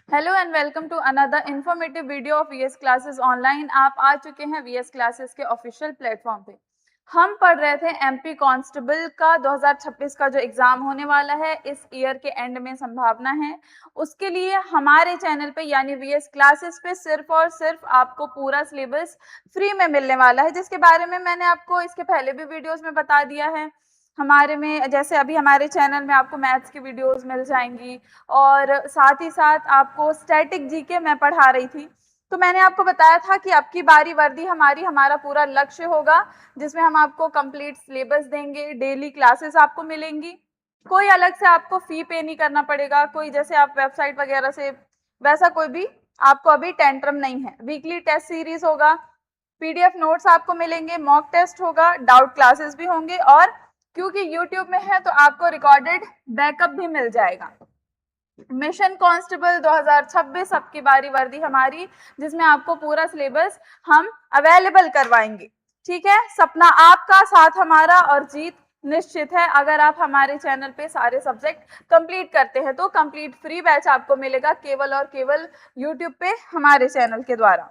Hello and welcome to another informative video of VS classes online. आप आ चुके हैं वीएस क्लासेस के ऑफिशियल प्लेटफॉर्म पे। हम पढ़ रहे थे एमपी कांस्टेबल का 2026 का जो एग्जाम होने वाला है, इस ईयर के एंड में संभावना है। उसके लिए हमारे चैनल पे यानी वीएस क्लासेस पे सिर्फ और सिर्फ आपको पूरा सिलेबस फ्री में मिलने वाला है, जिसके बारे में मैंने आपको इसके पहले भी वीडियोस में बता दिया है। हमारे में जैसे अभी हमारे चैनल में आपको मैथ्स की वीडियोस मिल जाएंगी और साथ ही साथ आपको स्टैटिक जीके मैं पढ़ा रही थी। तो मैंने आपको बताया था कि अब की बारी वर्दी हमारा पूरा लक्ष्य होगा, जिसमें हम आपको कंप्लीट सिलेबस देंगे, डेली क्लासेस आपको मिलेंगी, कोई अलग से आपको फी पे नहीं करना पड़ेगा, कोई जैसे आप वेबसाइट वगैरह से वैसा कोई भी आपको अभी टेंट्रम नहीं है। वीकली टेस्ट सीरीज होगा, पीडीएफ नोट्स आपको मिलेंगे, मॉक टेस्ट होगा, डाउट क्लासेस भी होंगे और क्योंकि यूट्यूब में है तो आपको रिकॉर्डेड बैकअप भी मिल जाएगा। मिशन कांस्टेबल 2026 अब की बारी वर्दी हमारी, जिसमें आपको पूरा सिलेबस हम अवेलेबल करवाएंगे। ठीक है, सपना आपका, साथ हमारा और जीत निश्चित है। अगर आप हमारे चैनल पे सारे सब्जेक्ट कंप्लीट करते हैं तो कंप्लीट फ्री बैच आपको मिलेगा केवल और केवल यूट्यूब पे हमारे चैनल के द्वारा।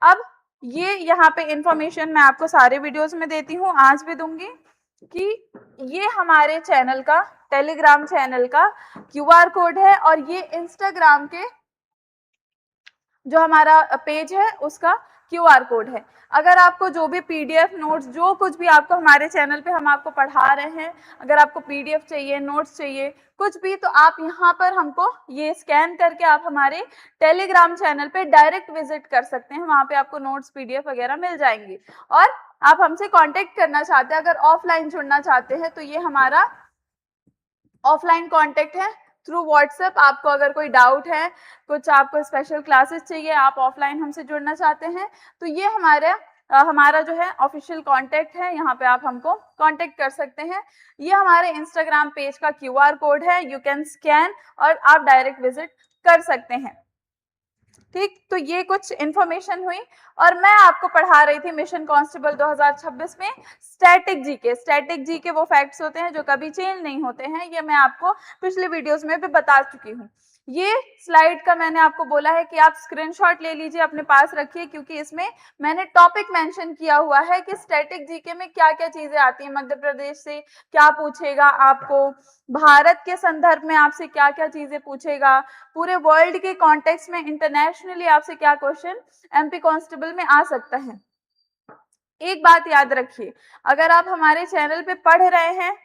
अब ये यहाँ पे इंफॉर्मेशन मैं आपको सारे वीडियोस में देती हूँ, आज भी दूंगी, कि ये हमारे चैनल का, टेलीग्राम चैनल का क्यूआर कोड है और ये इंस्टाग्राम के जो हमारा पेज है उसका क्यूआर कोड है। अगर आपको जो भी पीडीएफ नोट्स, जो कुछ भी आपको हमारे चैनल पे हम आपको पढ़ा रहे हैं, अगर आपको पीडीएफ चाहिए, नोट्स चाहिए, कुछ भी, तो आप यहाँ पर हमको ये स्कैन करके आप हमारे टेलीग्राम चैनल पे डायरेक्ट विजिट कर सकते हैं। वहां पे आपको नोट्स, पीडीएफ वगैरह मिल जाएंगे। और आप हमसे कांटेक्ट करना चाहते हैं, अगर ऑफलाइन जुड़ना चाहते हैं, तो ये हमारा ऑफलाइन कांटेक्ट है थ्रू व्हाट्सएप। आपको अगर कोई डाउट है, कुछ आपको स्पेशल क्लासेस चाहिए, आप ऑफलाइन हमसे जुड़ना चाहते हैं, तो ये हमारा जो है ऑफिशियल कांटेक्ट है, यहाँ पे आप हमको कांटेक्ट कर सकते हैं। ये हमारे इंस्टाग्राम पेज का क्यूआर कोड है, यू कैन स्कैन और आप डायरेक्ट विजिट कर सकते हैं। ठीक, तो ये कुछ इंफॉर्मेशन हुई और मैं आपको पढ़ा रही थी मिशन कांस्टेबल 2026 में स्टैटिक जीके। स्टैटिक जीके वो फैक्ट्स होते हैं जो कभी चेंज नहीं होते हैं, ये मैं आपको पिछले वीडियोस में भी बता चुकी हूँ। ये स्लाइड का मैंने आपको बोला है कि आप स्क्रीनशॉट ले लीजिए, अपने पास रखिए, क्योंकि इसमें मैंने टॉपिक मेंशन किया हुआ है कि स्टैटिक जीके में क्या क्या चीजें आती हैं। मध्य प्रदेश से क्या पूछेगा आपको, भारत के संदर्भ में आपसे क्या क्या चीजें पूछेगा, पूरे वर्ल्ड के कॉन्टेक्स्ट में इंटरनेशनली आपसे क्या क्वेश्चन एमपी कांस्टेबल में आ सकता है। एक बात याद रखिए, अगर आप हमारे चैनल पे पढ़ रहे हैं,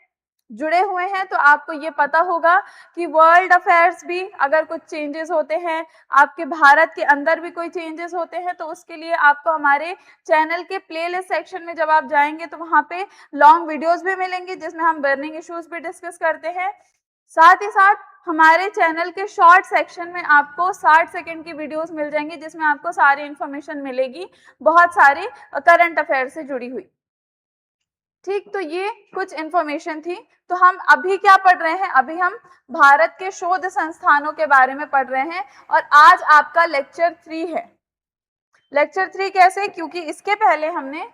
जुड़े हुए हैं, तो आपको ये पता होगा कि वर्ल्ड अफेयर्स भी अगर कुछ चेंजेस होते हैं, आपके भारत के अंदर भी कोई चेंजेस होते हैं, तो उसके लिए आपको हमारे चैनल के प्लेलिस्ट सेक्शन में जब आप जाएंगे तो वहां पे लॉन्ग वीडियोस भी मिलेंगे, जिसमें हम बर्निंग इश्यूज भी डिस्कस करते हैं। साथ ही साथ हमारे चैनल के शॉर्ट सेक्शन में आपको 60 सेकंड की वीडियोस मिल जाएंगी, जिसमें आपको सारी इंफॉर्मेशन मिलेगी, बहुत सारी करंट अफेयर से जुड़ी हुई। ठीक, तो ये कुछ इंफॉर्मेशन थी। तो हम अभी क्या पढ़ रहे हैं, अभी हम भारत के शोध संस्थानों के बारे में पढ़ रहे हैं और आज आपका लेक्चर 3 है। लेक्चर 3 कैसे, क्योंकि इसके पहले हमने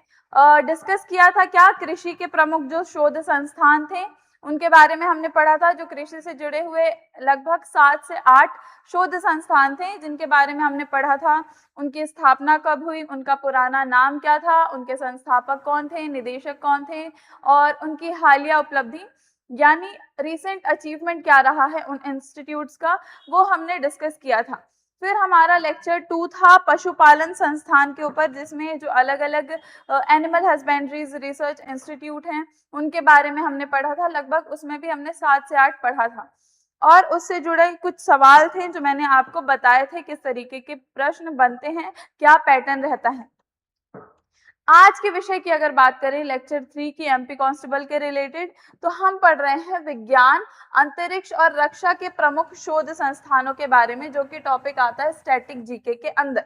डिस्कस किया था क्या, कृषि के प्रमुख जो शोध संस्थान थे उनके बारे में हमने पढ़ा था, जो कृषि से जुड़े हुए लगभग 7 से 8 शोध संस्थान थे जिनके बारे में हमने पढ़ा था। उनकी स्थापना कब हुई, उनका पुराना नाम क्या था, उनके संस्थापक कौन थे, निदेशक कौन थे और उनकी हालिया उपलब्धि यानी रिसेंट अचीवमेंट क्या रहा है उन इंस्टीट्यूट्स का, वो हमने डिस्कस किया था। फिर हमारा लेक्चर 2 था पशुपालन संस्थान के ऊपर, जिसमें जो अलग अलग एनिमल हस्बेंड्रीज रिसर्च इंस्टीट्यूट हैं उनके बारे में हमने पढ़ा था। लगभग उसमें भी हमने 7 से 8 पढ़ा था और उससे जुड़े कुछ सवाल थे जो मैंने आपको बताए थे किस तरीके के प्रश्न बनते हैं, क्या पैटर्न रहता है। आज के विषय की अगर बात करें लेक्चर 3 की एमपी कांस्टेबल के रिलेटेड, तो हम पढ़ रहे हैं विज्ञान, अंतरिक्ष और रक्षा के प्रमुख शोध संस्थानों के बारे में, जो कि टॉपिक आता है स्टैटिक जीके के अंदर।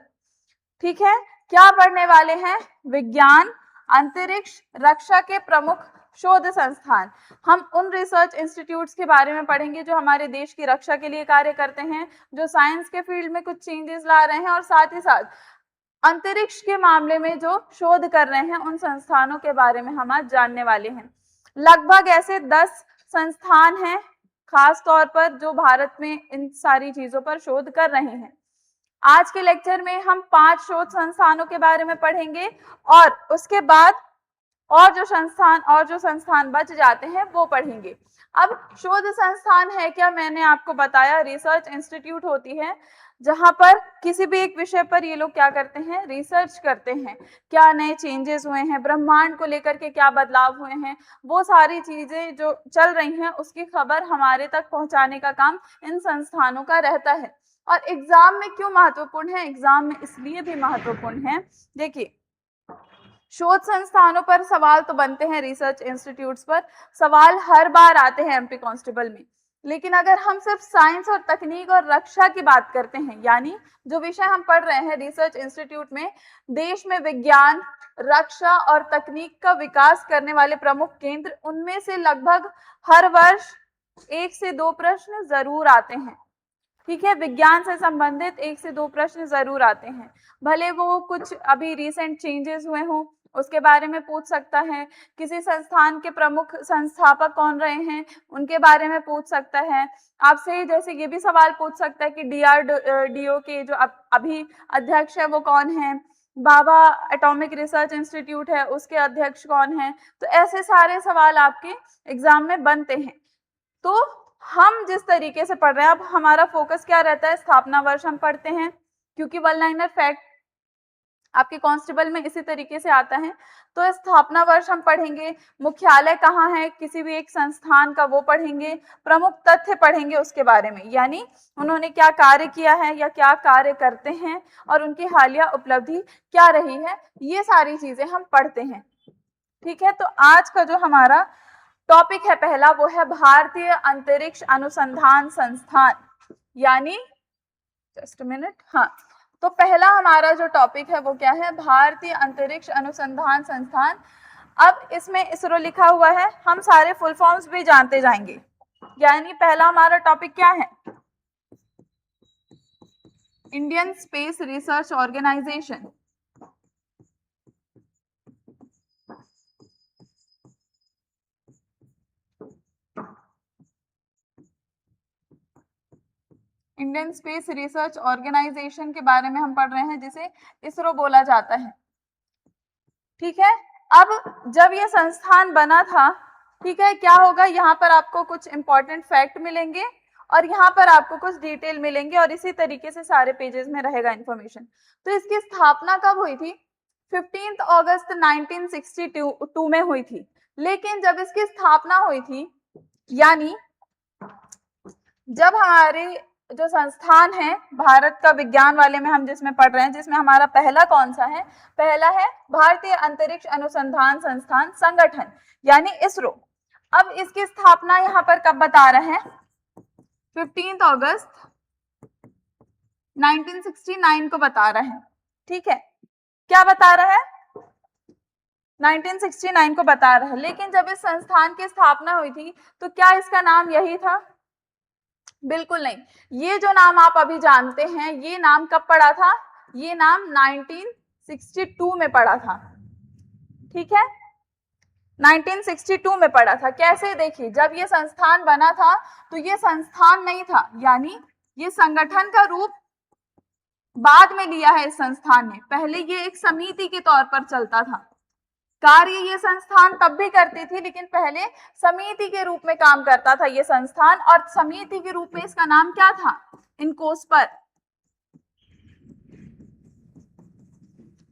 ठीक है, क्या पढ़ने वाले हैं, विज्ञान, अंतरिक्ष, रक्षा के प्रमुख शोध संस्थान। हम उन रिसर्च इंस्टीट्यूट्स के बारे में पढ़ेंगे जो हमारे देश की रक्षा के लिए कार्य करते हैं, जो साइंस के फील्ड में कुछ चेंजेस ला रहे हैं और साथ ही साथ अंतरिक्ष के मामले में जो शोध कर रहे हैं, उन संस्थानों के बारे में हम आज जानने वाले हैं। लगभग ऐसे 10 संस्थान हैं, खास तौर पर जो भारत में इन सारी चीजों पर शोध कर रहे हैं। आज के लेक्चर में हम 5 शोध संस्थानों के बारे में पढ़ेंगे और उसके बाद और जो संस्थान बच जाते हैं वो पढ़ेंगे। अब शोध संस्थान है क्या, मैंने आपको बताया रिसर्च इंस्टीट्यूट होती है जहां पर किसी भी एक विषय पर ये लोग क्या करते हैं, रिसर्च करते हैं, क्या नए चेंजेस हुए हैं, ब्रह्मांड को लेकर के क्या बदलाव हुए हैं, वो सारी चीजें जो चल रही हैं उसकी खबर हमारे तक पहुंचाने का काम इन संस्थानों का रहता है। और एग्जाम में क्यों महत्वपूर्ण है, एग्जाम में इसलिए भी महत्वपूर्ण है, देखिए शोध संस्थानों पर सवाल तो बनते हैं, रिसर्च इंस्टीट्यूट्स पर सवाल हर बार आते हैं एमपी कांस्टेबल में, लेकिन अगर हम सिर्फ साइंस और तकनीक और रक्षा की बात करते हैं, यानी जो विषय हम पढ़ रहे हैं रिसर्च इंस्टीट्यूट में, देश में विज्ञान, रक्षा और तकनीक का विकास करने वाले प्रमुख केंद्र, उनमें से लगभग हर वर्ष 1 से 2 प्रश्न जरूर आते हैं। ठीक है, विज्ञान से संबंधित 1 से 2 प्रश्न जरूर आते हैं, भले वो कुछ अभी रिसेंट चेंजेस हुए हों उसके बारे में पूछ सकता है, किसी संस्थान के प्रमुख संस्थापक कौन रहे हैं उनके बारे में पूछ सकता है आपसे, जैसे ये भी सवाल पूछ सकता है कि DRDO के जो अभी अध्यक्ष है वो कौन है, बाबा एटॉमिक रिसर्च इंस्टीट्यूट है उसके अध्यक्ष कौन है, तो ऐसे सारे सवाल आपके एग्जाम में बनते हैं। तो हम जिस तरीके से पढ़ रहे हैं, अब हमारा फोकस क्या रहता है, स्थापना वर्ष हम पढ़ते हैं, क्योंकि वन लाइनर फैक्ट आपके कांस्टेबल में इसी तरीके से आता है, तो स्थापना वर्ष हम पढ़ेंगे, मुख्यालय कहाँ है किसी भी एक संस्थान का वो पढ़ेंगे, प्रमुख तथ्य पढ़ेंगे उसके बारे में, यानी उन्होंने क्या कार्य किया है या क्या कार्य करते हैं और उनकी हालिया उपलब्धि क्या रही है, ये सारी चीजें हम पढ़ते हैं। ठीक है, तो आज का जो हमारा टॉपिक है पहला, वो है भारतीय अंतरिक्ष अनुसंधान संस्थान, यानी जस्ट मिनट, हाँ, तो पहला हमारा जो टॉपिक है वो क्या है, भारतीय अंतरिक्ष अनुसंधान संस्थान। अब इसमें इसरो लिखा हुआ है, हम सारे फुल फॉर्म्स भी जानते जाएंगे, यानी पहला हमारा टॉपिक क्या है, Indian space research organisation. Indian space research organisation के बारे में हम पढ़ रहे हैं, जिसे इसरो बोला जाता है। ठीक है, अब जब ये संस्थान बना था, ठीक है, क्या होगा, यहाँ पर आपको कुछ इंपॉर्टेंट फैक्ट मिलेंगे और यहाँ पर आपको कुछ डिटेल मिलेंगे और इसी तरीके से सारे पेजेस में रहेगा इंफॉर्मेशन। तो इसकी स्थापना कब हुई थी, 15 अगस्त 1962 में हुई थी, लेकिन जब इसकी स्थापना हुई थी, यानी जब हमारे जो संस्थान है भारत का विज्ञान वाले में हम जिसमें पढ़ रहे हैं, जिसमें हमारा पहला कौन सा है, पहला है भारतीय अंतरिक्ष अनुसंधान संस्थान संगठन, यानी इसरो। अब इसकी स्थापना यहाँ पर कब बता रहे हैं, 15 अगस्त 1969 को बता रहे हैं। ठीक है, क्या बता रहा है, 1969 को बता रहा है, लेकिन जब इस संस्थान की स्थापना हुई थी तो क्या इसका नाम यही था, बिल्कुल नहीं, ये जो नाम आप अभी जानते हैं ये नाम कब पड़ा था, ये नाम 1962 में पड़ा था। ठीक है, 1962 में पड़ा था। कैसे, देखिए जब ये संस्थान बना था तो ये संस्थान नहीं था, यानी ये संगठन का रूप बाद में लिया है इस संस्थान ने, पहले ये एक समिति के तौर पर चलता था, कार्य ये संस्थान तब भी करती थी लेकिन पहले समिति के रूप में काम करता था ये संस्थान, और समिति के रूप में इसका नाम क्या था, इनकोस्पर,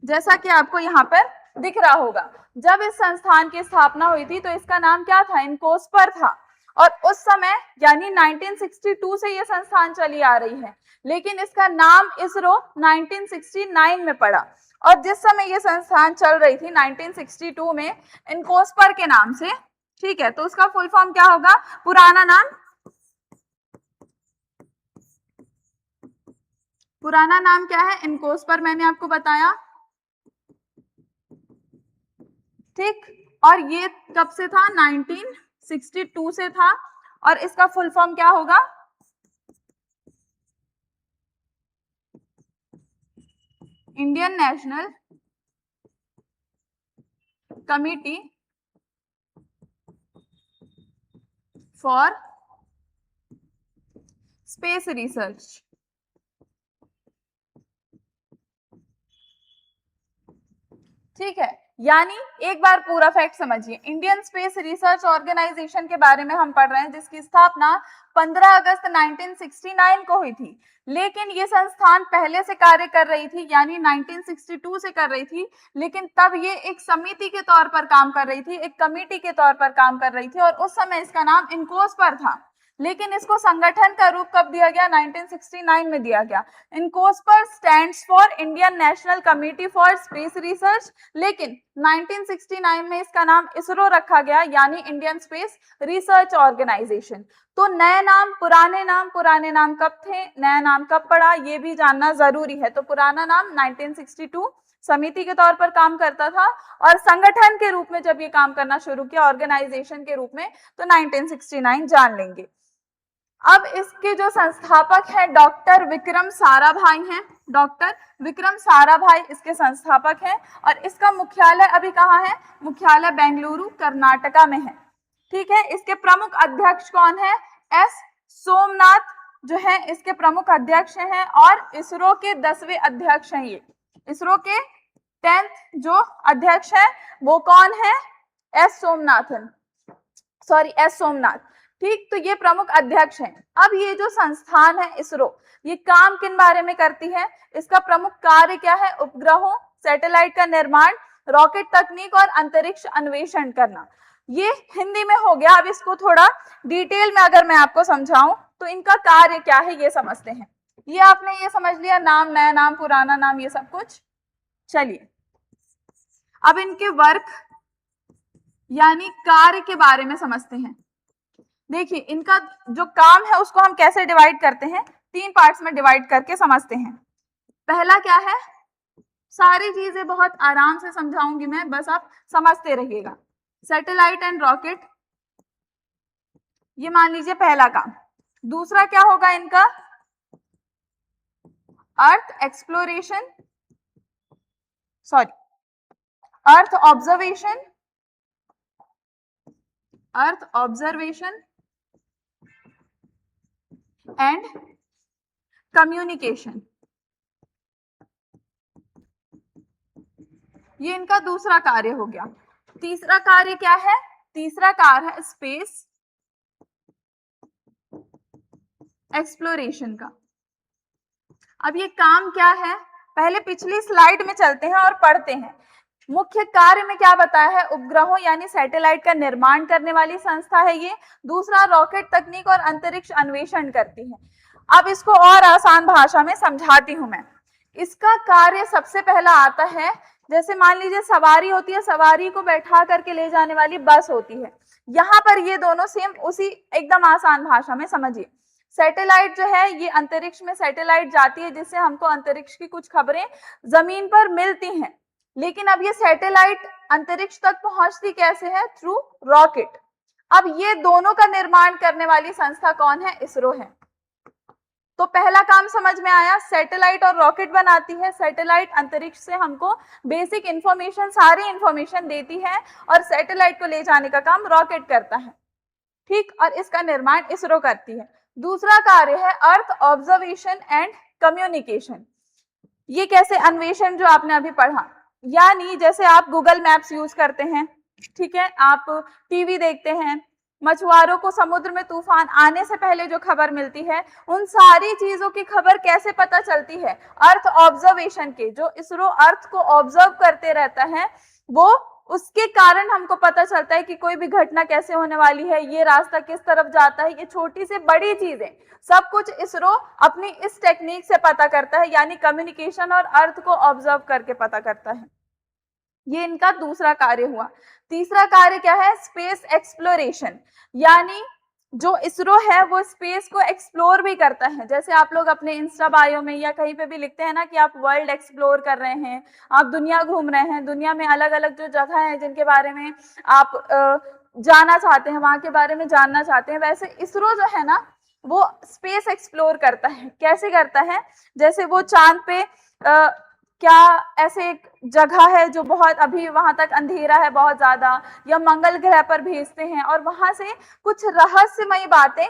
जैसा कि आपको यहाँ पर दिख रहा होगा। जब इस संस्थान की स्थापना हुई थी तो इसका नाम क्या था, इनकोस्पर था, और उस समय यानी 1962 से ये संस्थान चली आ रही है, लेकिन इसका नाम इसरो 1969 में पड़ा, और जिस समय ये संस्थान चल रही थी 1962 में इनकोस्पर के नाम से। ठीक है, तो उसका फुल फॉर्म क्या होगा, पुराना नाम क्या है, इनकोस्पर, मैंने आपको बताया। ठीक, और ये कब से था, 1962 से था, और इसका फुल फॉर्म क्या होगा, Indian National Committee for Space research. ठीक है, यानी एक बार पूरा फैक्ट समझिए, इंडियन स्पेस रिसर्च ऑर्गेनाइजेशन के बारे में हम पढ़ रहे हैं, जिसकी स्थापना 15 अगस्त 1969 को हुई थी। लेकिन ये संस्थान पहले से कार्य कर रही थी, यानी 1962 से कर रही थी, लेकिन तब ये एक समिति के तौर पर काम कर रही थी, एक कमेटी के तौर पर काम कर रही थी, और उस समय इसका नाम इनकोस्पर था। लेकिन इसको संगठन का रूप कब दिया गया? 1969 में दिया गया। INCOSPAR stands for Indian National Committee for Space Research, लेकिन 1969 में इसका नाम इसरो रखा गया, यानी इंडियन स्पेस रिसर्च ऑर्गेनाइजेशन। तो नए नाम पुराने नाम कब थे, नया नाम कब पड़ा, ये भी जानना जरूरी है। तो पुराना नाम 1962 समिति के तौर पर काम करता था, और संगठन के रूप में जब ये काम करना शुरू किया ऑर्गेनाइजेशन के रूप में, तो 1969 जान लेंगे। अब इसके जो संस्थापक हैं डॉक्टर विक्रम साराभाई हैं, डॉक्टर विक्रम साराभाई इसके संस्थापक हैं, और इसका मुख्यालय अभी कहाँ है? मुख्यालय बेंगलुरु कर्नाटका में है। ठीक है, इसके प्रमुख अध्यक्ष कौन है? एस सोमनाथ जो है इसके प्रमुख अध्यक्ष हैं, और इसरो के 10वें अध्यक्ष हैं। ये इसरो के 10th जो अध्यक्ष है वो कौन है? एस सोमनाथ। ठीक, तो ये प्रमुख अध्यक्ष हैं। अब ये जो संस्थान है इसरो, ये काम किन बारे में करती है? इसका प्रमुख कार्य क्या है? उपग्रहों, सैटेलाइट का निर्माण, रॉकेट तकनीक और अंतरिक्ष अन्वेषण करना। ये हिंदी में हो गया। अब इसको थोड़ा डिटेल में अगर मैं आपको समझाऊं तो इनका कार्य क्या है ये समझते हैं। ये आपने ये समझ लिया, नाम, नया नाम, पुराना नाम, ये सब कुछ। चलिए अब इनके वर्क यानी कार्य के बारे में समझते हैं। देखिए इनका जो काम है उसको हम कैसे डिवाइड करते हैं, 3 पार्ट्स में डिवाइड करके समझते हैं। पहला क्या है? सारी चीजें बहुत आराम से समझाऊंगी मैं, बस आप समझते रहिएगा। सैटेलाइट एंड रॉकेट, ये मान लीजिए पहला काम। दूसरा क्या होगा इनका? Earth exploration, sorry earth observation and communication, ये इनका दूसरा कार्य हो गया। तीसरा कार्य क्या है? तीसरा कार्य है स्पेस एक्सप्लोरेशन का। अब ये काम क्या है? पहले पिछली स्लाइड में चलते हैं और पढ़ते हैं। मुख्य कार्य में क्या बताया है? उपग्रहों यानी सैटेलाइट का निर्माण करने वाली संस्था है ये। दूसरा, रॉकेट तकनीक और अंतरिक्ष अन्वेषण करती है। अब इसको और आसान भाषा में समझाती हूं मैं। इसका कार्य सबसे पहला आता है, जैसे मान लीजिए सवारी होती है, सवारी को बैठा करके ले जाने वाली बस होती है। यहाँ पर ये दोनों सेम उसी एकदम आसान भाषा में समझिए। सैटेलाइट जो है ये अंतरिक्ष में सैटेलाइट जाती है, जिससे हमको अंतरिक्ष की कुछ खबरें जमीन पर मिलती हैं। लेकिन अब ये सैटेलाइट अंतरिक्ष तक पहुंचती कैसे है? Through rocket. अब ये दोनों का निर्माण करने वाली संस्था कौन है? इसरो है। तो पहला काम समझ में आया, सैटेलाइट और रॉकेट बनाती है। सैटेलाइट अंतरिक्ष से हमको बेसिक इंफॉर्मेशन, सारी इंफॉर्मेशन देती है, और सैटेलाइट को ले जाने का काम रॉकेट करता है। ठीक, और इसका निर्माण इसरो करती है। दूसरा कार्य है अर्थ ऑब्जर्वेशन एंड कम्युनिकेशन। ये कैसे? अन्वेषण जो आपने अभी पढ़ा, यानी जैसे आप गूगल मैप्स यूज करते हैं, ठीक है, आप टीवी देखते हैं, मछुआरों को समुद्र में तूफान आने से पहले जो खबर मिलती है, उन सारी चीजों की खबर कैसे पता चलती है? अर्थ ऑब्जर्वेशन के, जो इसरो अर्थ को ऑब्जर्व करते रहता है, वो उसके कारण हमको पता चलता है कि कोई भी घटना कैसे होने वाली है, ये रास्ता किस तरफ जाता है, ये छोटी से बड़ी चीजें सब कुछ इसरो अपनी इस टेक्निक से पता करता है, यानी कम्युनिकेशन और अर्थ को ऑब्जर्व करके पता करता है। ये इनका दूसरा कार्य हुआ। तीसरा कार्य क्या है? स्पेस एक्सप्लोरेशन, यानी जो इसरो है वो स्पेस को एक्सप्लोर भी करता है। जैसे आप लोग अपने इंस्टा बायो में या कहीं पे भी लिखते हैं ना कि आप वर्ल्ड एक्सप्लोर कर रहे हैं, आप दुनिया घूम रहे हैं, दुनिया में अलग अलग जो जगह है जिनके बारे में आप जाना चाहते हैं, वहां के बारे में जानना चाहते हैं, वैसे इसरो जो है ना वो स्पेस एक्सप्लोर करता है। कैसे करता है? जैसे वो चांद पे क्या ऐसे एक जगह है जो बहुत अभी वहां तक अंधेरा है बहुत ज्यादा, या मंगल ग्रह पर भेजते हैं और वहां से कुछ रहस्यमयी बातें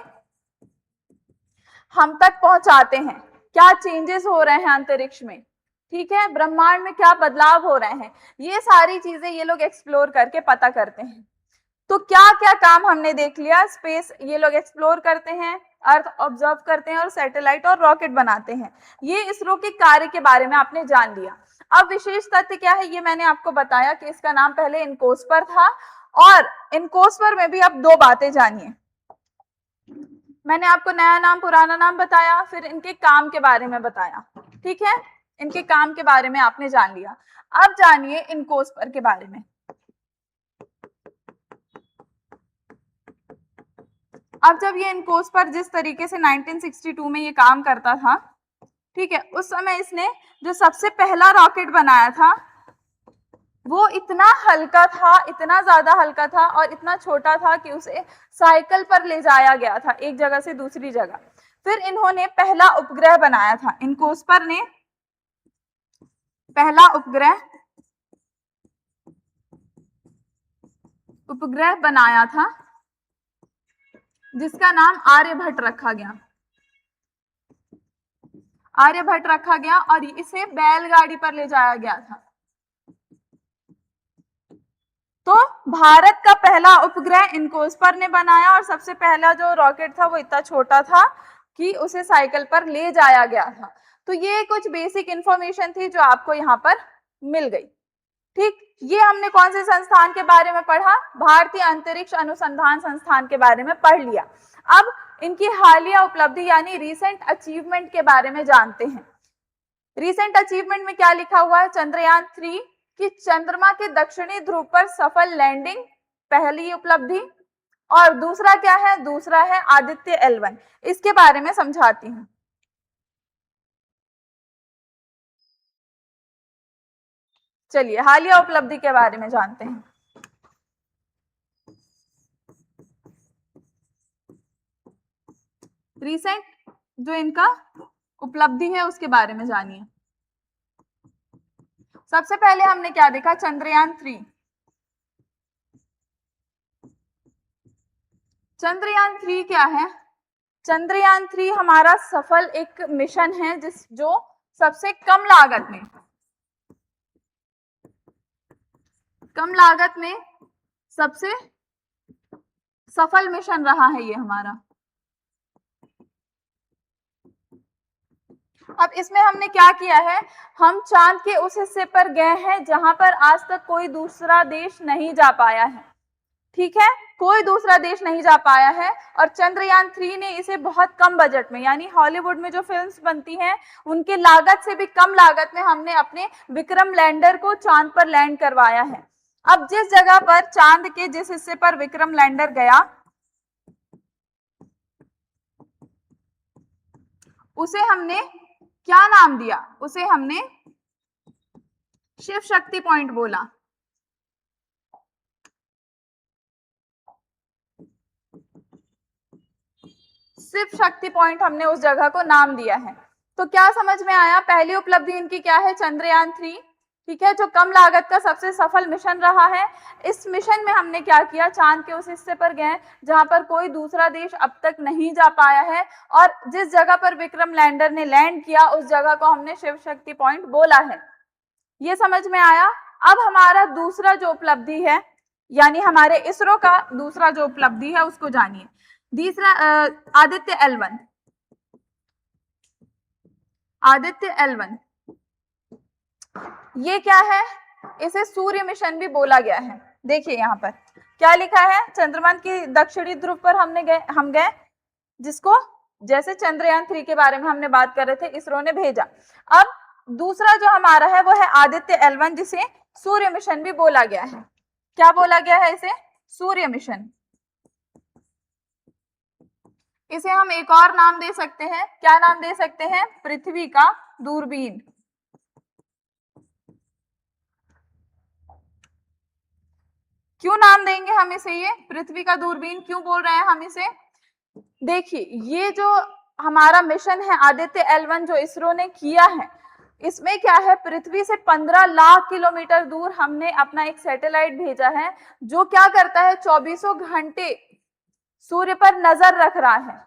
हम तक पहुंचाते हैं, क्या चेंजेस हो रहे हैं अंतरिक्ष में, ठीक है, ब्रह्मांड में क्या बदलाव हो रहे हैं, ये सारी चीजें ये लोग एक्सप्लोर करके पता करते हैं। तो क्या क्या काम हमने देख लिया, स्पेस ये लोग एक्सप्लोर करते हैं, अर्थ ऑब्जर्व करते हैं और सैटेलाइट और रॉकेट बनाते हैं। ये इसरो के कार्य के बारे में आपने जान लिया। अब विशेष तथ्य क्या है, ये मैंने आपको बताया कि इसका नाम पहले इनकोस्पर था, और इनकोस्पर में भी अब दो बातें जानिए। मैंने आपको नया नाम पुराना नाम बताया, फिर इनके काम के बारे में बताया, ठीक है, इनके काम के बारे में आपने जान लिया। अब जानिए इनकोस्पर के बारे में। अब जब ये इनकोस्पर जिस तरीके से 1962 में ये काम करता था, ठीक है, उस समय इसने जो सबसे पहला रॉकेट बनाया था वो इतना हल्का था, इतना ज्यादा हल्का था और इतना छोटा था कि उसे साइकिल पर ले जाया गया था एक जगह से दूसरी जगह। फिर इन्होंने पहला उपग्रह बनाया था, इनकोस्पर ने पहला उपग्रह बनाया था जिसका नाम आर्यभट्ट रखा गया। आर्यभट्ट रखा गया और इसे बैलगाड़ी पर ले जाया गया था। तो भारत का पहला उपग्रह इनकोस्पर ने बनाया और सबसे पहला जो रॉकेट था वो इतना छोटा था कि उसे साइकिल पर ले जाया गया था। तो ये कुछ बेसिक इंफॉर्मेशन थी जो आपको यहाँ पर मिल गई, ठीक। ये हमने कौन से संस्थान के बारे में पढ़ा, भारतीय अंतरिक्ष अनुसंधान संस्थान के बारे में पढ़ लिया। अब इनकी हालिया उपलब्धि यानी रीसेंट अचीवमेंट के बारे में जानते हैं। रीसेंट अचीवमेंट में क्या लिखा हुआ है, चंद्रयान 3 कि चंद्रमा के दक्षिणी ध्रुव पर सफल लैंडिंग पहली उपलब्धि, और दूसरा क्या है, दूसरा है आदित्य L1। इसके बारे में समझाती हूं। चलिए हालिया उपलब्धि के बारे में जानते हैं। रीसेंट जो इनका उपलब्धि है उसके बारे में जानिए। सबसे पहले हमने क्या देखा, चंद्रयान 3। चंद्रयान 3 क्या है, चंद्रयान 3 हमारा सफल एक मिशन है जो सबसे कम लागत में सबसे सफल मिशन रहा है ये हमारा। अब इसमें हमने क्या किया है, हम चांद के उस हिस्से पर गए हैं जहां पर आज तक कोई दूसरा देश नहीं जा पाया है, ठीक है, कोई दूसरा देश नहीं जा पाया है। और चंद्रयान 3 ने इसे बहुत कम बजट में, यानी हॉलीवुड में जो फिल्म्स बनती हैं उनके लागत से भी कम लागत में हमने अपने विक्रम लैंडर को चांद पर लैंड करवाया है। अब जिस जगह पर चांद के जिस हिस्से पर विक्रम लैंडर गया उसे हमने क्या नाम दिया, उसे हमने शिव शक्ति पॉइंट बोला। शिव शक्ति पॉइंट हमने उस जगह को नाम दिया है। तो क्या समझ में आया, पहली उपलब्धि इनकी क्या है, चंद्रयान 3, ठीक है, जो कम लागत का सबसे सफल मिशन रहा है। इस मिशन में हमने क्या किया, चांद के उस हिस्से पर गए जहां पर कोई दूसरा देश अब तक नहीं जा पाया है, और जिस जगह पर विक्रम लैंडर ने लैंड किया उस जगह को हमने शिव शक्ति पॉइंट बोला है। ये समझ में आया। अब हमारा दूसरा जो उपलब्धि है, यानी हमारे इसरो का दूसरा जो उपलब्धि है उसको जानिए। दूसरा आदित्य L1। आदित्य L1 ये क्या है, इसे सूर्य मिशन भी बोला गया है। देखिए यहाँ पर क्या लिखा है, चंद्रमा की दक्षिणी ध्रुव पर हम गए जिसको जैसे चंद्रयान 3 के बारे में हमने बात कर रहे थे, इसरो ने भेजा। अब दूसरा जो हमारा है वो है आदित्य L1 जिसे सूर्य मिशन भी बोला गया है। क्या बोला गया है इसे, सूर्य मिशन। इसे हम एक और नाम दे सकते हैं, क्या नाम दे सकते हैं, पृथ्वी का दूरबीन। क्यों नाम देंगे हम इसे, ये पृथ्वी का दूरबीन क्यों बोल रहे हैं हम इसे, देखिए ये जो हमारा मिशन है आदित्य L1 जो इसरो ने किया है, इसमें क्या है, पृथ्वी से 15 लाख किलोमीटर दूर हमने अपना एक सैटेलाइट भेजा है जो क्या करता है, 24 घंटे सूर्य पर नजर रख रहा है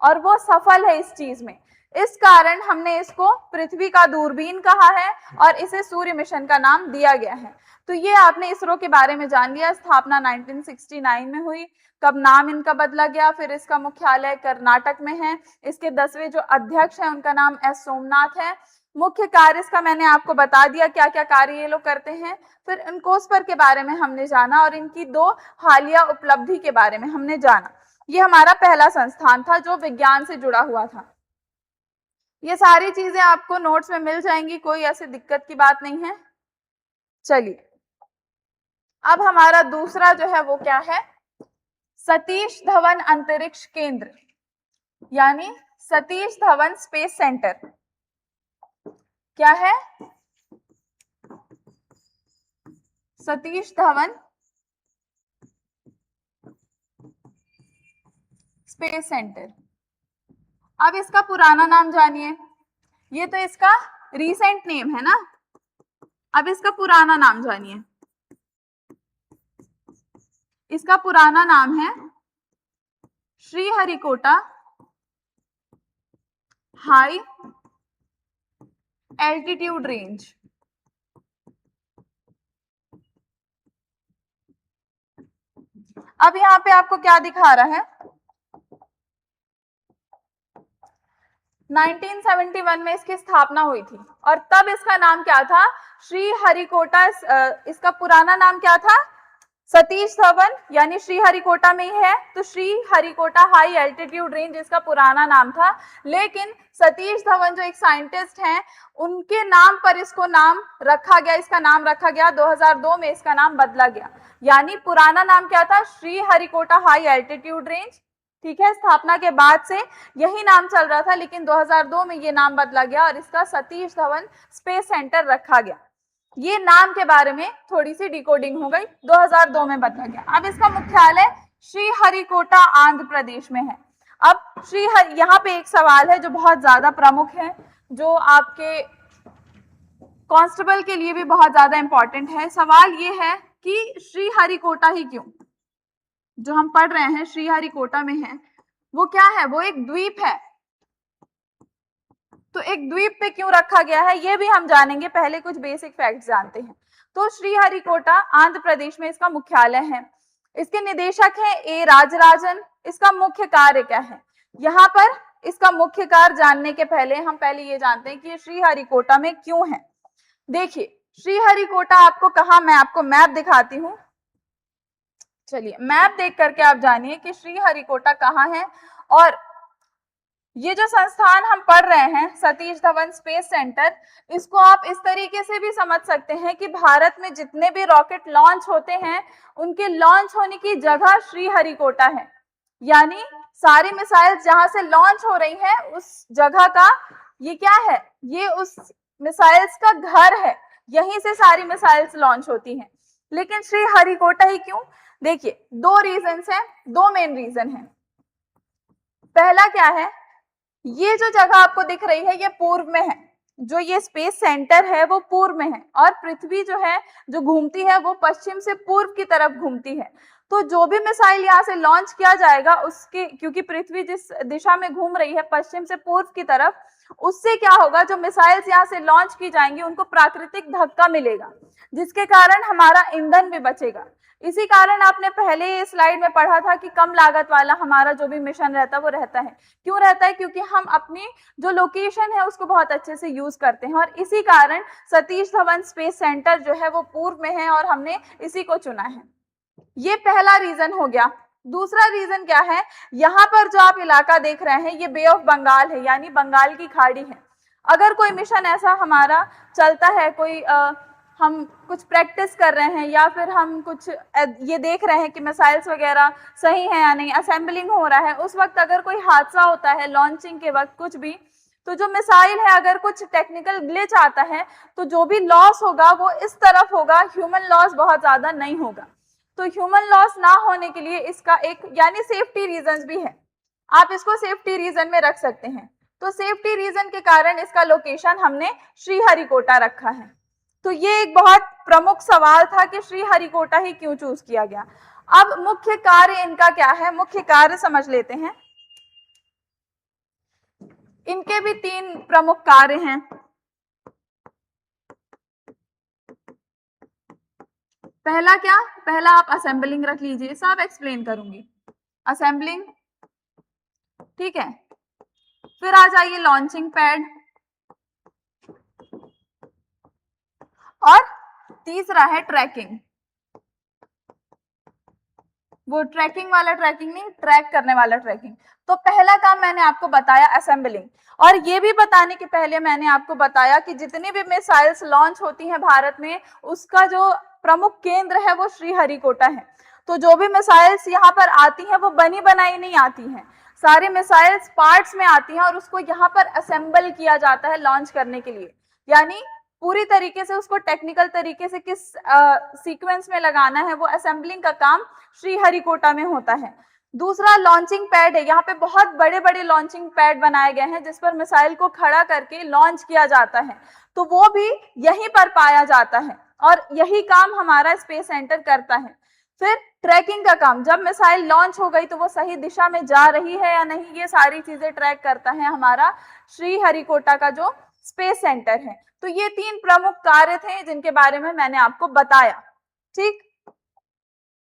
और वो सफल है इस चीज में। इस कारण हमने इसको पृथ्वी का दूरबीन कहा है और इसे सूर्य मिशन का नाम दिया गया है। तो ये आपने इसरो के बारे में जान लिया। स्थापना 1969 में हुई। कब नाम इनका बदला गया, फिर इसका मुख्यालय कर्नाटक में है। इसके 10वें जो अध्यक्ष हैं उनका नाम एस सोमनाथ है। मुख्य कार्य इसका मैंने आपको बता दिया, क्या क्या कार्य ये लोग करते हैं। फिर इनकोस्पर के बारे में हमने जाना और इनकी 2 हालिया उपलब्धि के बारे में हमने जाना। ये हमारा पहला संस्थान था जो विज्ञान से जुड़ा हुआ था। ये सारी चीजें आपको नोट्स में मिल जाएंगी, कोई ऐसी दिक्कत की बात नहीं है। चलिए, अब हमारा दूसरा जो है वो क्या है, सतीश धवन अंतरिक्ष केंद्र यानी सतीश धवन स्पेस सेंटर। क्या है? Satish Dhawan space centre. अब इसका पुराना नाम जानिए। ये तो इसका रीसेंट नेम है ना। अब इसका पुराना नाम जानिए। इसका पुराना नाम है श्रीहरिकोटा हाई एल्टीट्यूड रेंज। अब यहां पे आपको क्या दिखा रहा है, 1971 में इसकी स्थापना हुई थी और तब इसका नाम क्या था, श्रीहरिकोटा। इसका पुराना नाम क्या था, सतीश धवन, यानी श्रीहरिकोटा में ही है तो श्रीहरिकोटा हाई एल्टीट्यूड रेंज इसका पुराना नाम था। लेकिन सतीश धवन जो एक साइंटिस्ट हैं, उनके नाम पर इसको नाम रखा गया, इसका नाम रखा गया। 2002 में इसका नाम बदला गया, यानी पुराना नाम क्या था, श्रीहरिकोटा हाई एल्टीट्यूड रेंज। ठीक है, स्थापना के बाद से यही नाम चल रहा था, लेकिन 2002 में ये नाम बदला गया और इसका सतीश धवन स्पेस सेंटर रखा गया। ये नाम के बारे में थोड़ी सी डिकोडिंग हो गई, 2002 में बदला गया। अब इसका मुख्यालय श्रीहरिकोटा आंध्र प्रदेश में है। अब यहाँ पे एक सवाल है जो बहुत ज्यादा प्रमुख है, जो आपके कांस्टेबल के लिए भी बहुत ज्यादा इंपॉर्टेंट है। सवाल ये है कि श्रीहरिकोटा ही क्यों, जो हम पढ़ रहे हैं श्रीहरिकोटा में है, वो क्या है, वो एक द्वीप है। तो एक द्वीप पे क्यों रखा गया है ये भी हम जानेंगे, पहले कुछ बेसिक फैक्ट्स जानते हैं। तो श्रीहरिकोटा आंध्र प्रदेश में इसका मुख्यालय है। इसके निदेशक हैं ए राजराजन। इसका मुख्य कार्य क्या है, यहाँ पर इसका मुख्य कार्य जानने के पहले हम पहले ये जानते हैं कि ये श्रीहरिकोटा में क्यों है। देखिए, श्रीहरिकोटा आपको कहा, मैं आपको मैप दिखाती हूँ। चलिए, मैप देख करके आप जानिए कि श्रीहरिकोटा कहाँ है। और ये जो संस्थान हम पढ़ रहे हैं, सतीश धवन स्पेस सेंटर, इसको आप इस तरीके से भी समझ सकते हैं कि भारत में जितने भी रॉकेट लॉन्च होते हैं, उनके लॉन्च होने की जगह श्रीहरिकोटा है। यानी सारी मिसाइल जहां से लॉन्च हो रही है, उस जगह का ये क्या है, ये उस मिसाइल्स का घर है। यहीं से सारी मिसाइल्स लॉन्च होती हैं। लेकिन श्रीहरिकोटा ही क्यों, देखिए 2 रीजंस हैं, 2 मेन रीजन है। पहला क्या है, ये जो जगह आपको दिख रही है ये पूर्व में है, जो ये स्पेस सेंटर है वो पूर्व में है, और पृथ्वी जो है जो घूमती है वो पश्चिम से पूर्व की तरफ घूमती है। तो जो भी मिसाइल यहाँ से लॉन्च किया जाएगा उसके, क्योंकि पृथ्वी जिस दिशा में घूम रही है पश्चिम से पूर्व की तरफ, उससे क्या होगा, जो मिसाइल्स यहाँ से लॉन्च की जाएंगी उनको प्राकृतिक धक्का मिलेगा, जिसके कारण हमारा ईंधन भी बचेगा। इसी कारण आपने पहले स्लाइड में पढ़ा था कि कम लागत वाला हमारा जो भी मिशन रहता है वो रहता है। क्यों रहता है, क्योंकि हम अपनी जो लोकेशन है उसको बहुत अच्छे से यूज करते हैं, और इसी कारण सतीश धवन स्पेस सेंटर जो है वो पूर्व में है और हमने इसी को चुना है। ये पहला रीजन हो गया। दूसरा रीजन क्या है, यहाँ पर जो आप इलाका देख रहे हैं ये बे ऑफ बंगाल है, यानी बंगाल की खाड़ी है। अगर कोई मिशन ऐसा हमारा चलता है, कोई हम कुछ प्रैक्टिस कर रहे हैं या फिर हम कुछ ये देख रहे हैं कि मिसाइल्स वगैरह सही है या नहीं, असेंबलिंग हो रहा है, उस वक्त अगर कोई हादसा होता है लॉन्चिंग के वक्त कुछ भी, तो जो मिसाइल है अगर कुछ टेक्निकल ग्लिच आता है तो जो भी लॉस होगा वो इस तरफ होगा, ह्यूमन लॉस बहुत ज्यादा नहीं होगा। तो ह्यूमन लॉस ना होने के लिए इसका एक यानी सेफ्टी रीजन भी है, आप इसको सेफ्टी रीजन में रख सकते हैं। तो सेफ्टी रीजन के कारण इसका लोकेशन हमने श्रीहरिकोटा रखा है। तो ये एक बहुत प्रमुख सवाल था कि श्रीहरिकोटा ही क्यों चूज किया गया। अब मुख्य कार्य इनका क्या है, मुख्य कार्य समझ लेते हैं। इनके भी 3 प्रमुख कार्य हैं। पहला क्या, पहला आप असेंबलिंग रख लीजिए, सब एक्सप्लेन करूंगी। असेंबलिंग, ठीक है। फिर आ जाइए लॉन्चिंग पैड, और तीसरा है ट्रैकिंग। वो ट्रैकिंग वाला ट्रैकिंग नहीं, ट्रैक करने वाला ट्रैकिंग। तो पहला काम मैंने आपको बताया असेंबलिंग, और ये भी बताने के पहले मैंने आपको बताया कि जितनी भी मिसाइल्स लॉन्च होती हैं भारत में, उसका जो प्रमुख केंद्र है वो श्रीहरिकोटा है। तो जो भी मिसाइल्स यहाँ पर आती हैं वो बनी बनाई नहीं आती हैं, सारी मिसाइल्स पार्ट्स में आती हैं और उसको यहाँ पर असेंबल किया जाता है लॉन्च करने के लिए। यानी पूरी तरीके से उसको टेक्निकल तरीके से किस सीक्वेंस में लगाना है, वो असेंबलिंग का काम श्रीहरिकोटा में होता है। दूसरा लॉन्चिंग पैड है, यहाँ पे बहुत बड़े बड़े लॉन्चिंग पैड बनाए गए हैं जिस पर मिसाइल को खड़ा करके लॉन्च किया जाता है, तो वो भी यहीं पर पाया जाता है और यही काम हमारा स्पेस सेंटर करता है। फिर ट्रैकिंग का काम, जब मिसाइल लॉन्च हो गई तो वो सही दिशा में जा रही है या नहीं, ये सारी चीजें ट्रैक करता है हमारा श्रीहरिकोटा का जो स्पेस सेंटर है। तो ये 3 प्रमुख कार्य थे जिनके बारे में मैंने आपको बताया, ठीक।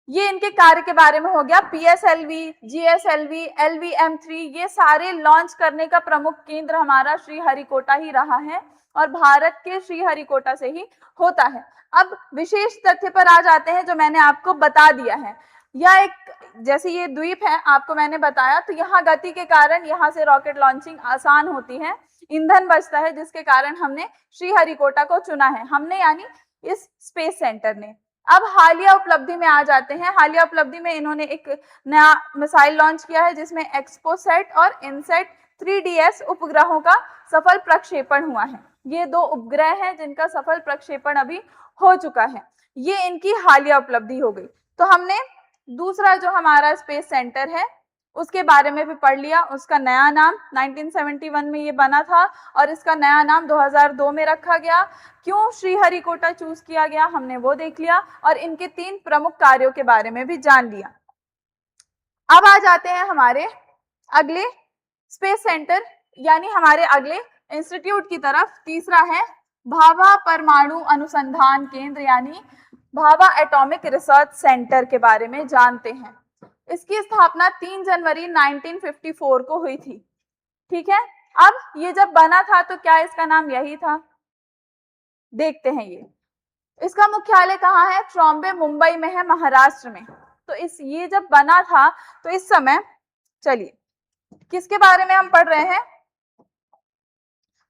ये इनके कार्य के बारे में हो गया। PSLV, GSLV, LVM-3, ये सारे लॉन्च करने का प्रमुख केंद्र हमारा श्रीहरिकोटा ही रहा है और भारत के श्रीहरिकोटा से ही होता है। अब विशेष तथ्य पर आ जाते हैं जो मैंने आपको बता दिया है। यह एक, जैसे ये द्वीप है आपको मैंने बताया, तो यहाँ गति के कारण यहाँ से रॉकेट लॉन्चिंग आसान होती है, ईंधन बचता है, जिसके कारण हमने श्रीहरिकोटा को चुना है, हमने यानी इस स्पेस सेंटर ने। अब हालिया उपलब्धि में आ जाते हैं। हालिया उपलब्धि में इन्होंने एक नया मिसाइल लॉन्च किया है जिसमें एक्सपोसैट और इनसैट 3DS उपग्रहों का सफल प्रक्षेपण हुआ है। ये 2 उपग्रह हैं जिनका सफल प्रक्षेपण अभी हो चुका है। ये इनकी हालिया उपलब्धि हो गई। तो हमने दूसरा जो हमारा स्पेस सेंटर है उसके बारे में भी पढ़ लिया। उसका नया नाम 1971 में ये बना था और इसका नया नाम 2002 में रखा गया। क्यों श्रीहरिकोटा चूज किया गया हमने वो देख लिया और इनके 3 प्रमुख कार्यों के बारे में भी जान लिया। अब आ जाते हैं हमारे अगले स्पेस सेंटर यानी हमारे अगले इंस्टीट्यूट की तरफ। तीसरा है भाभा परमाणु अनुसंधान केंद्र यानी भाभा एटॉमिक रिसर्च सेंटर के बारे में जानते हैं। इसकी स्थापना 3 जनवरी 1954 को हुई थी, ठीक है। अब ये जब बना था तो क्या इसका नाम यही था? देखते हैं इसका मुख्यालय कहाँ है? ट्रॉम्बे मुंबई में है, महाराष्ट्र में। तो ये जब बना था तो इस समय, चलिए किसके बारे में हम पढ़ रहे हैं?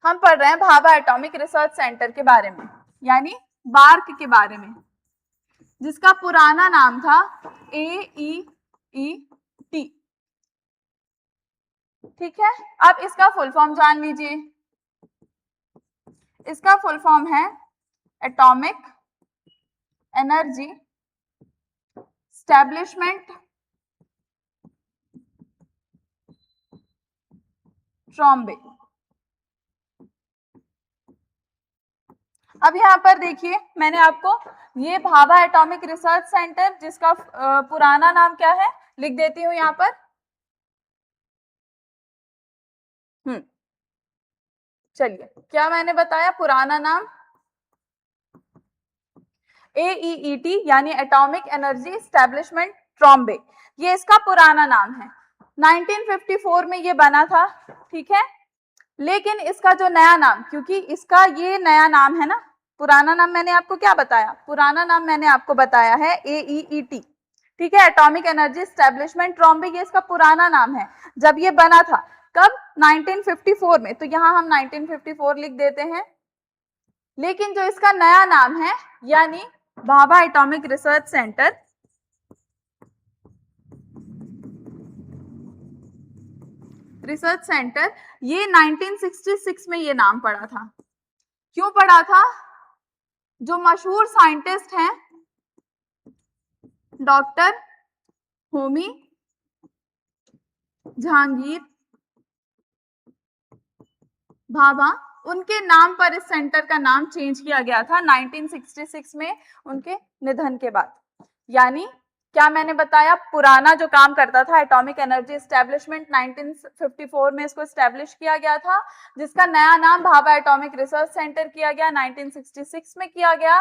हम पढ़ रहे हैं भाभा एटॉमिक रिसर्च सेंटर के बारे में, यानी बार्क के बारे में, जिसका पुराना नाम था AEET, ठीक है। अब इसका फुल फॉर्म जान लीजिए। इसका फुल फॉर्म है एटॉमिक एनर्जी एस्टैब्लिशमेंट ट्रॉम्बे। अब यहाँ पर देखिए मैंने आपको ये भाभा एटॉमिक रिसर्च सेंटर, जिसका पुराना नाम क्या है लिख देती हूँ यहाँ पर। चलिए क्या मैंने बताया? पुराना नाम AEET यानी एटॉमिक एनर्जी एस्टैब्लिशमेंट ट्रॉम्बे, ये इसका पुराना नाम है। 1954 में ये बना था, ठीक है। लेकिन इसका जो नया नाम, क्योंकि इसका ये नया नाम है ना, पुराना नाम मैंने आपको क्या बताया? पुराना नाम मैंने आपको बताया है AEET, ठीक है, एटॉमिक एनर्जी एस्टैब्लिशमेंट ट्रॉम्बे, ये इसका पुराना नाम है। जब ये बना था कब? 1954 में, तो यहां हम 1954 लिख देते हैं। लेकिन जो इसका नया नाम है यानी भाभा एटॉमिक रिसर्च सेंटर, ये 1966 में ये नाम पड़ा था। क्यों पड़ा था? जो मशहूर साइंटिस्ट हैं डॉक्टर होमी जहांगीर भाभा, उनके नाम पर इस सेंटर का नाम चेंज किया गया था 1966 में उनके निधन के बाद। यानी क्या मैंने बताया, पुराना जो काम करता था एटॉमिक एनर्जी एस्टेब्लिशमेंट 1954 में इसको एस्टेब्लिश किया गया था, जिसका नया नाम भाभा एटॉमिक रिसर्च सेंटर किया गया, 1966 में किया गया।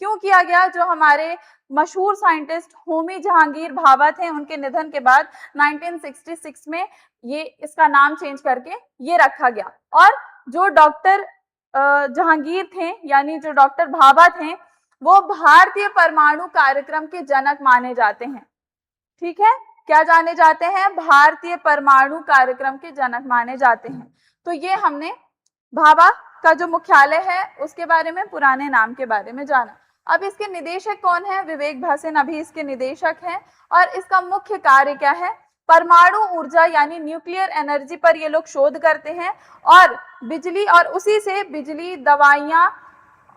क्यों किया गया? जो हमारे मशहूर साइंटिस्ट होमी जहांगीर भाभा थे, उनके निधन के बाद 1966 में ये इसका नाम चेंज करके ये रखा गया। और जो डॉक्टर जहांगीर थे, यानी जो डॉक्टर भाभा थे, वो भारतीय परमाणु कार्यक्रम के जनक माने जाते हैं। ठीक है, क्या जाने जाते हैं? भारतीय परमाणु कार्यक्रम के जनक माने जाते हैं। तो ये हमने भाभा का जो मुख्यालय है उसके बारे में, पुराने नाम के बारे में जाना। अब इसके निदेशक कौन है? विवेक भासिन अभी इसके निदेशक हैं। और इसका मुख्य कार्य क्या है? परमाणु ऊर्जा यानी न्यूक्लियर एनर्जी पर ये लोग शोध करते हैं और बिजली, और उसी से बिजली,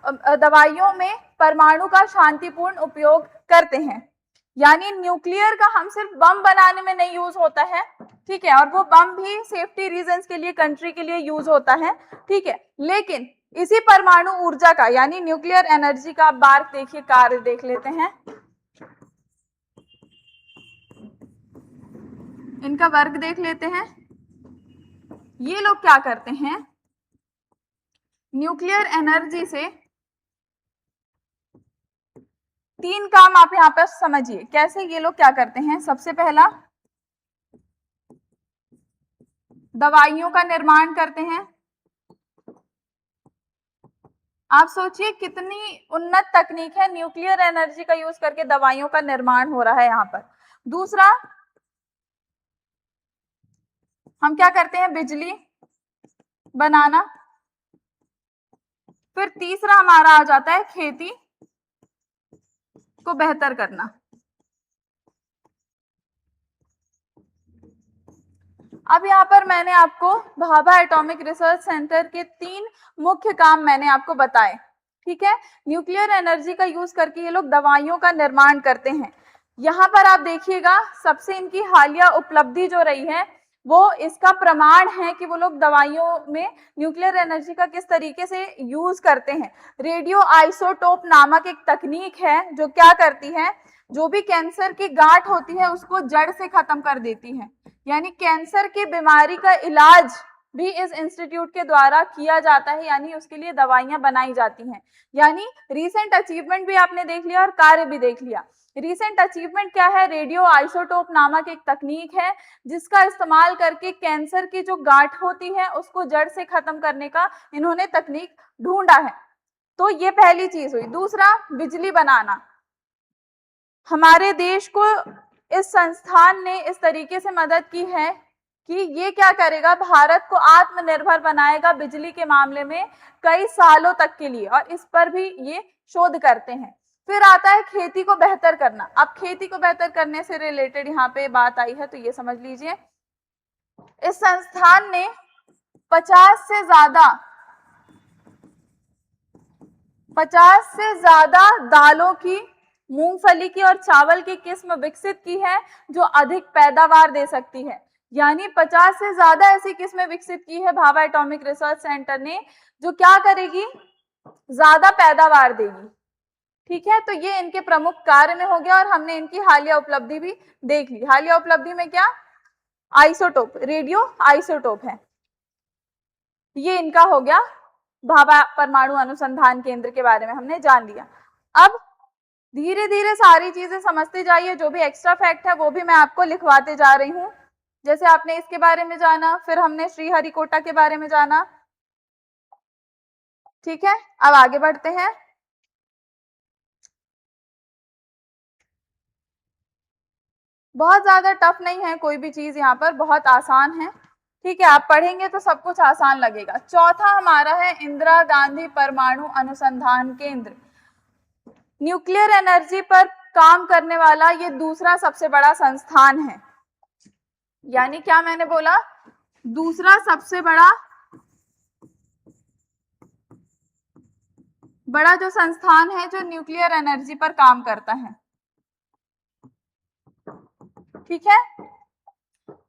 दवाइयों में परमाणु का शांतिपूर्ण उपयोग करते हैं। यानी न्यूक्लियर का हम सिर्फ बम बनाने में नहीं यूज होता है, ठीक है, और वो बम भी सेफ्टी रीजंस के लिए, कंट्री के लिए यूज होता है, ठीक है, लेकिन इसी परमाणु ऊर्जा का यानी न्यूक्लियर एनर्जी का बार देखिए, कार्य देख लेते हैं। इनका वर्ग देख लेते हैं। ये लोग क्या करते हैं? न्यूक्लियर एनर्जी से 3 काम आप यहां पर समझिए, कैसे ये लोग क्या करते हैं। सबसे पहला, दवाइयों का निर्माण करते हैं। आप सोचिए कितनी उन्नत तकनीक है, न्यूक्लियर एनर्जी का यूज करके दवाइयों का निर्माण हो रहा है यहां पर। दूसरा, हम क्या करते हैं? बिजली बनाना। फिर तीसरा हमारा आ जाता है खेती को बेहतर करना। अब यहाँ पर मैंने आपको भाभा एटॉमिक रिसर्च सेंटर के 3 मुख्य काम मैंने आपको बताए, ठीक है। न्यूक्लियर एनर्जी का यूज करके ये लोग दवाइयों का निर्माण करते हैं। यहाँ पर आप देखिएगा, सबसे इनकी हालिया उपलब्धि जो रही है वो इसका प्रमाण है कि वो लोग दवाइयों में न्यूक्लियर एनर्जी का किस तरीके से यूज करते हैं। रेडियो आइसोटोप नामक एक तकनीक है जो क्या करती है, जो भी कैंसर की गांठ होती है उसको जड़ से खत्म कर देती है। यानी कैंसर की बीमारी का इलाज भी इस इंस्टीट्यूट के द्वारा किया जाता है, यानी उसके लिए दवाइयां बनाई जाती हैं। यानी रीसेंट अचीवमेंट भी आपने देख लिया और कार्य भी देख लिया। रीसेंट अचीवमेंट क्या है? रेडियो आइसोटोप नामक एक तकनीक है जिसका इस्तेमाल करके कैंसर की जो गांठ होती है उसको जड़ से खत्म करने का इन्होंने तकनीक ढूंढा है। तो ये पहली चीज हुई। दूसरा, बिजली बनाना। हमारे देश को इस संस्थान ने इस तरीके से मदद की है कि ये क्या करेगा, भारत को आत्मनिर्भर बनाएगा बिजली के मामले में कई सालों तक के लिए, और इस पर भी ये शोध करते हैं। फिर आता है खेती को बेहतर करना। अब खेती को बेहतर करने से रिलेटेड यहाँ पे बात आई है तो ये समझ लीजिए, इस संस्थान ने 50 से ज्यादा दालों की, मूंगफली की और चावल की किस्म विकसित की है जो अधिक पैदावार दे सकती है। यानी 50 से ज्यादा ऐसी किस्में विकसित की है भाभा एटॉमिक रिसर्च सेंटर ने जो क्या करेगी, ज्यादा पैदावार देगी। ठीक है, तो ये इनके प्रमुख कार्य में हो गया और हमने इनकी हालिया उपलब्धि भी देख ली। हालिया उपलब्धि में क्या, आइसोटोप, रेडियो आइसोटोप है, ये इनका हो गया। भाभा परमाणु अनुसंधान केंद्र के बारे में हमने जान लिया। अब धीरे धीरे सारी चीजें समझते जाइए, जो भी एक्स्ट्रा फैक्ट है वो भी मैं आपको लिखवाते जा रही हूं। जैसे आपने इसके बारे में जाना, फिर हमने श्रीहरिकोटा के बारे में जाना, ठीक है। अब आगे बढ़ते हैं। बहुत ज्यादा टफ नहीं है कोई भी चीज, यहाँ पर बहुत आसान है, ठीक है। आप पढ़ेंगे तो सब कुछ आसान लगेगा। चौथा हमारा है इंदिरा गांधी परमाणु अनुसंधान केंद्र। न्यूक्लियर एनर्जी पर काम करने वाला ये दूसरा सबसे बड़ा संस्थान है। यानी क्या मैंने बोला, दूसरा सबसे बड़ा जो संस्थान है जो न्यूक्लियर एनर्जी पर काम करता है, ठीक है।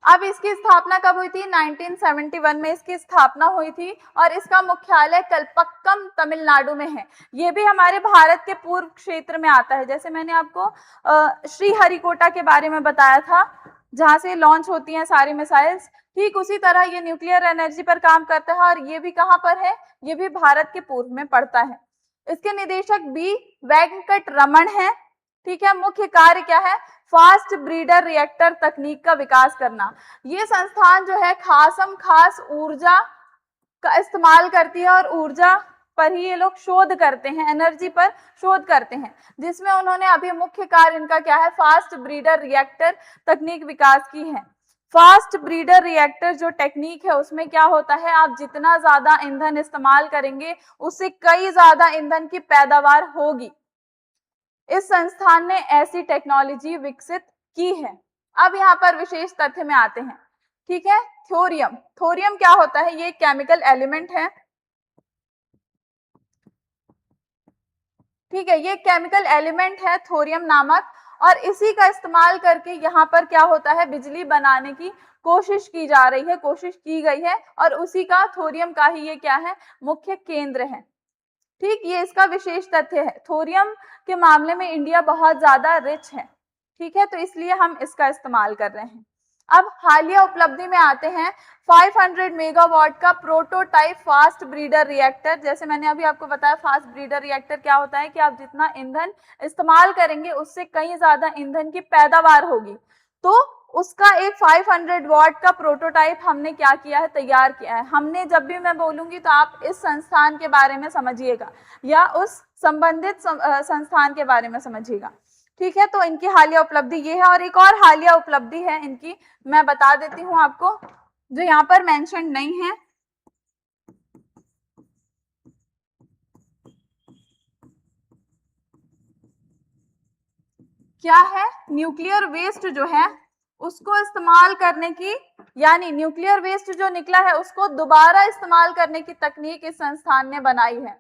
अब इसकी स्थापना कब हुई थी? 1971 में इसकी स्थापना हुई थी और इसका मुख्यालय कल्पक्कम तमिलनाडु में है। ये भी हमारे भारत के पूर्व क्षेत्र में आता है। जैसे मैंने आपको श्रीहरिकोटा के बारे में बताया था, जहां से लॉन्च होती हैं सारी मिसाइल्स, ठीक उसी तरह ये न्यूक्लियर एनर्जी पर काम करता है और ये भी कहां पर है? ये भी भारत के पूर्व में पड़ता है। इसके निदेशक बी वेंकट रमन है। ठीक है, मुख्य कार्य क्या है? फास्ट ब्रीडर रिएक्टर तकनीक का विकास करना। ये संस्थान जो है खासम खास ऊर्जा का इस्तेमाल करती है और ऊर्जा पर ही ये लोग शोध करते हैं, एनर्जी पर शोध करते हैं, जिसमें उन्होंने अभी मुख्य कार्य इनका क्या है? फास्ट ब्रीडर रिएक्टर तकनीक विकास की है। फास्ट ब्रीडर रिएक्टर जो टेक्निक है उसमें क्या होता है? आप जितना ज्यादा ईंधन इस्तेमाल करेंगे उससे कई ज्यादा ईंधन की पैदावार होगी। इस संस्थान ने ऐसी टेक्नोलॉजी विकसित की है। अब यहाँ पर विशेष तथ्य में आते हैं। ठीक है, थोरियम। थोरियम क्या होता है? ये केमिकल एलिमेंट है। ठीक है, ये केमिकल एलिमेंट है थोरियम नामक, और इसी का इस्तेमाल करके यहाँ पर क्या होता है? बिजली बनाने की कोशिश की जा रही है, कोशिश की गई है, और उसी का थोरियम का ही ये क्या है? मुख्य केंद्र है। ठीक, ये इसका विशेष तथ्य है। थोरियम के मामले में इंडिया बहुत ज्यादा रिच है। ठीक है, तो इसलिए हम इसका इस्तेमाल कर रहे हैं। अब हालिया उपलब्धि में आते हैं। 500 मेगावाट का प्रोटोटाइप फास्ट ब्रीडर रिएक्टर। जैसे मैंने अभी आपको बताया, फास्ट ब्रीडर रिएक्टर क्या होता है कि आप जितना ईंधन इस्तेमाल करेंगे उससे कहीं ज्यादा ईंधन की पैदावार होगी। तो उसका एक 500 वाट का प्रोटोटाइप हमने क्या किया है? तैयार किया है। हमने जब भी मैं बोलूंगी तो आप इस संस्थान के बारे में समझिएगा या उस संबंधित संस्थान के बारे में समझिएगा। ठीक है, तो इनकी हालिया उपलब्धि ये है, और एक और हालिया उपलब्धि है इनकी, मैं बता देती हूँ आपको, जो यहाँ पर मेंशन नहीं है। क्या है? न्यूक्लियर वेस्ट जो है उसको इस्तेमाल करने की, यानी न्यूक्लियर वेस्ट जो निकला है उसको दोबारा इस्तेमाल करने की तकनीक इस संस्थान ने बनाई है।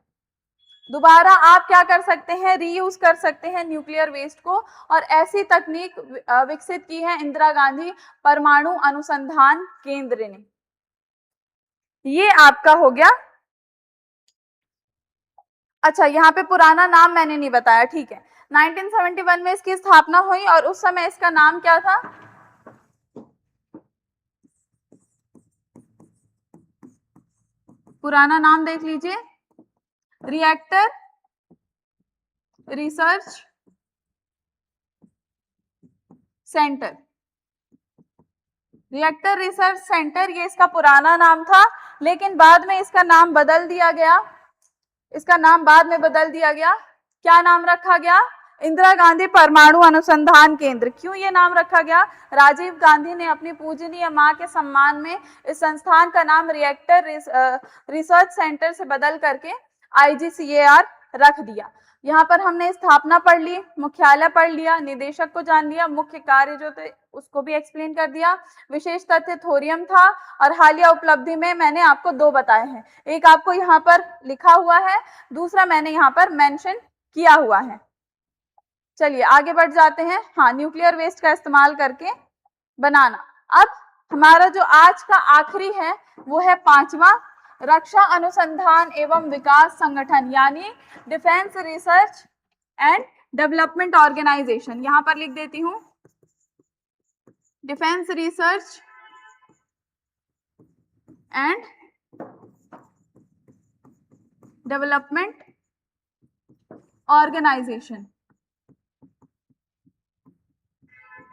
दोबारा आप क्या कर सकते हैं? रीयूज कर सकते हैं न्यूक्लियर वेस्ट को, और ऐसी तकनीक विकसित की है इंदिरा गांधी परमाणु अनुसंधान केंद्र ने। ये आपका हो गया। अच्छा, यहाँ पे पुराना नाम मैंने नहीं बताया। ठीक है, 1971 में इसकी स्थापना हुई और उस समय इसका नाम क्या था? पुराना नाम देख लीजिए, reactor research centre. Reactor research centre ये इसका पुराना नाम था, लेकिन बाद में इसका नाम बदल दिया गया। इसका नाम बाद में बदल दिया गया। क्या नाम रखा गया? इंदिरा गांधी परमाणु अनुसंधान केंद्र। क्यों ये नाम रखा गया? राजीव गांधी ने अपनी पूजनीय मां के सम्मान में इस संस्थान का नाम रिएक्टर रिसर्च सेंटर से बदल करके IGCAR रख दिया। यहाँ पर हमने स्थापना पढ़ ली, मुख्यालय पढ़ लिया, निदेशक को जान लिया, मुख्य कार्य जो थे उसको भी एक्सप्लेन कर दिया, विशेष तथ्य थोरियम था, और हालिया उपलब्धि में मैंने आपको दो बताए हैं। एक आपको यहाँ पर लिखा हुआ है, दूसरा मैंने यहाँ पर मेंशन किया हुआ है। चलिए आगे बढ़ जाते हैं। हाँ, न्यूक्लियर वेस्ट का इस्तेमाल करके बनाना। अब हमारा जो आज का आखिरी है वो है पांचवा, रक्षा अनुसंधान एवं विकास संगठन, यानी defence research and development organisation. यहां पर लिख देती हूं, defence research and development organisation.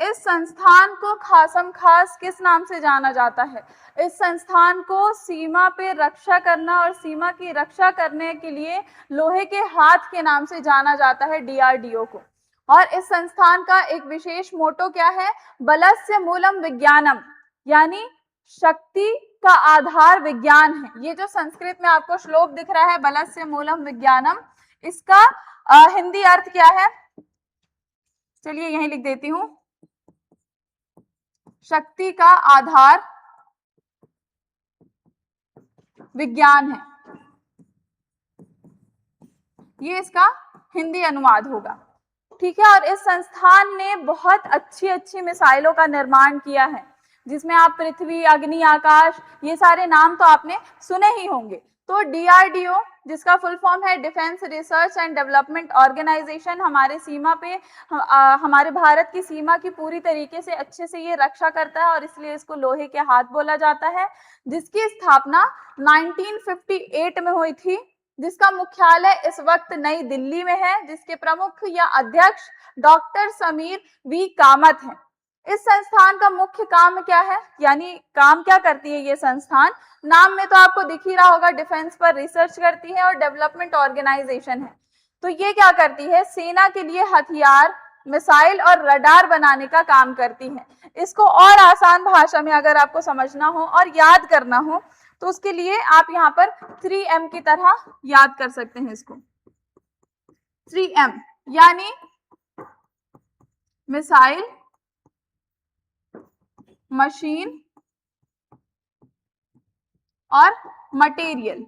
इस संस्थान को खासम खास किस नाम से जाना जाता है? इस संस्थान को सीमा पे रक्षा करना और सीमा की रक्षा करने के लिए लोहे के हाथ के नाम से जाना जाता है, DRDO को। और इस संस्थान का एक विशेष मोटो क्या है? बलस्य मूलम विज्ञानम, यानी शक्ति का आधार विज्ञान है। ये जो संस्कृत में आपको श्लोक दिख रहा है, बलस्य मूलम विज्ञानम, इसका हिंदी अर्थ क्या है? चलिए यही लिख देती हूं, शक्ति का आधार विज्ञान है। ये इसका हिंदी अनुवाद होगा। ठीक है, और इस संस्थान ने बहुत अच्छी अच्छी मिसाइलों का निर्माण किया है। जिसमें आप पृथ्वी, अग्नि, आकाश, ये सारे नाम तो आपने सुने ही होंगे। तो DRDO, जिसका फुल फॉर्म है defence research and development organisation, हमारे सीमा पे हमारे भारत की सीमा की पूरी तरीके से अच्छे से ये रक्षा करता है और इसलिए इसको लोहे के हाथ बोला जाता है, जिसकी स्थापना 1958 में हुई थी, जिसका मुख्यालय इस वक्त नई दिल्ली में है, जिसके प्रमुख या अध्यक्ष डॉक्टर समीर वी कामत हैं। इस संस्थान का मुख्य काम क्या है, यानी काम क्या करती है ये संस्थान, नाम में तो आपको दिख ही रहा होगा, डिफेंस पर रिसर्च करती है और डेवलपमेंट ऑर्गेनाइजेशन है। तो ये क्या करती है, सेना के लिए हथियार, मिसाइल और रडार बनाने का काम करती है। इसको और आसान भाषा में अगर आपको समझना हो और याद करना हो तो उसके लिए आप यहाँ पर 3M की तरह याद कर सकते हैं इसको। 3M यानी मिसाइल, मशीन और मटेरियल।